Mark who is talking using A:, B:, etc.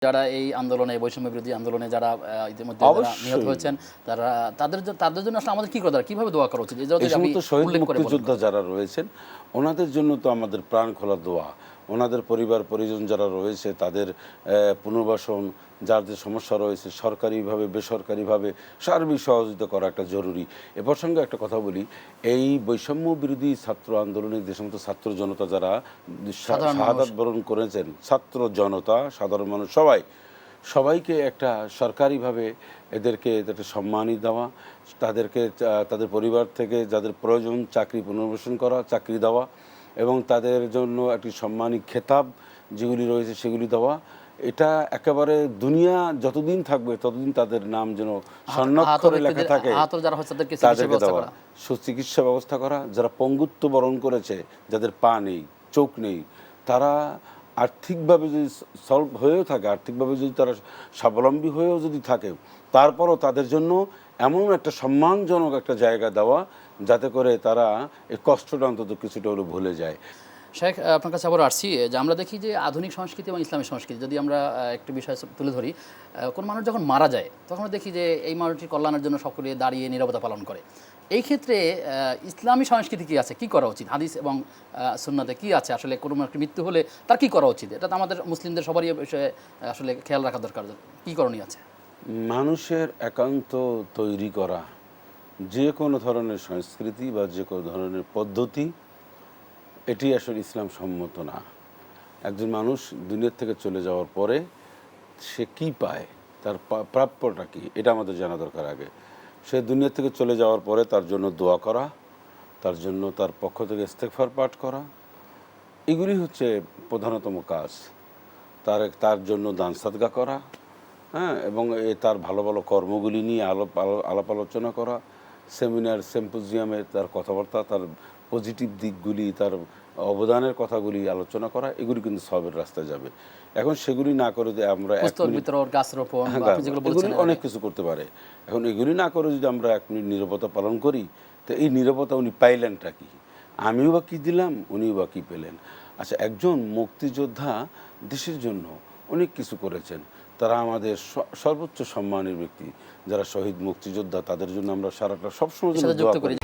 A: যারা এই আন্দোলনে, বৈষম্য বিরোধী আন্দোলনে যারা ইতিমধ্যে নিহত হয়েছেন, তাদের জন্য আসলে আমাদের কি করা দরকার, কিভাবে দোয়া করা উচিত?
B: এই সমস্ত শহীদ মুক্তিযোদ্ধা যারা রয়েছেন ওনাদের জন্য তো আমাদের প্রাণ খোলা দোয়া, ওনাদের পরিবার পরিজন যারা রয়েছে তাদের পুনর্বাসন, যাদের সমস্যা রয়েছে সরকারিভাবে বেসরকারিভাবে সার্বিক সহযোগিতা করা একটা জরুরি। এ প্রসঙ্গে একটা কথা বলি, এই বৈষম্য বিরোধী ছাত্র আন্দোলনে যে সমস্ত ছাত্র জনতা যারা শাহাদাত বরণ করেছেন, ছাত্র জনতা সাধারণ মানুষ সবাইকে একটা সরকারিভাবে এদেরকে একটা সম্মানী দেওয়া, তাদেরকে তাদের পরিবার থেকে যাদের প্রয়োজন চাকরি পুনর্বাসন করা, চাকরি দেওয়া এবং তাদের জন্য একটি সম্মানী খেতাব যেগুলি রয়েছে সেগুলি দেওয়া। এটা একেবারে দুনিয়া যতদিন থাকবে ততদিন তাদের নাম যেন স্বর্ণাক্ষরে লেখা থাকে, তাদেরকে দেওয়া, সুচিকিৎসা ব্যবস্থা করা। যারা পঙ্গুত্ব বরণ করেছে, যাদের পা নেই চোখ নেই, তারা আর্থিকভাবে যদি সলভ হয়েও থাকে, আর্থিকভাবে যদি তারা স্বাবলম্বী হয়েও যদি থাকে, তারপরও তাদের জন্য এমন একটা সম্মানজনক একটা জায়গা দেওয়া যাতে করে তারা এই কষ্টটা অন্তত কিছুটা হলেও ভুলে যায়।
A: শেখ, আপনার কাছে আবার আসছি যে আমরা দেখি যে আধুনিক সংস্কৃতি এবং ইসলামী সংস্কৃতি, যদি আমরা একটি বিষয় তুলে ধরি, কোন মানুষ যখন মারা যায় তখন দেখি যে এই মানুষটির কল্যাণের জন্য সকলে দাঁড়িয়ে নীরবতা পালন করে। এই ক্ষেত্রে ইসলামী সংস্কৃতি কি আছে, কি করা উচিত? হাদিস এবং সুন্নাতে কি আছে আসলে কোনো একটি মৃত্যু হলে তার কি করা উচিত? এটা তো আমাদের মুসলিমদের সবারই বিষয়ে আসলে খেয়াল রাখা দরকার। কি করণীয় আছে?
B: মানুষের একান্ত তৈরি করা যে কোনো ধরনের সংস্কৃতি বা যে কোনো ধরনের পদ্ধতি, এটি আসলে ইসলাম সম্মত না। একজন মানুষ দুনিয়া থেকে চলে যাওয়ার পরে সে কি পায়, তার প্রাপ্যটা কি, এটা আমাদের জানা দরকার আগে। সে দুনিয়া থেকে চলে যাওয়ার পরে তার জন্য দোয়া করা, তার জন্য তার পক্ষ থেকে ইস্তেগফার পাঠ করা, এগুলি হচ্ছে প্রধানতম কাজ। তার জন্য দান সাদকা করা, হ্যাঁ, এবং তার ভালো ভালো কর্মগুলি নিয়ে আলাপ আলোচনা করা, সেমিনার সিম্পোজিয়ামে তার কথাবার্তা, তার পজিটিভ দিকগুলি, তার অবদানের কথাগুলি আলোচনা করা, এগুলি কিন্তু সবের রাস্তায় যাবে। এখন সেগুলি না করে যে আমরা অনেক কিছু করতে পারে, এখন এগুলি না করে যদি আমরা 1 মিনিট নীরবতা পালন করি, তো এই নীরবতা উনি পাইলেনটা কি? আমিও বা কী দিলাম, উনিও বা কী পেলেন? আচ্ছা, একজন মুক্তিযোদ্ধা দেশের জন্য অনেক কিছু করেছেন, তারা আমাদের সর্বোচ্চ সম্মানের ব্যক্তি। যারা শহীদ মুক্তিযোদ্ধা তাদের জন্য আমরা সারাটা সবসময় দোয়া করি।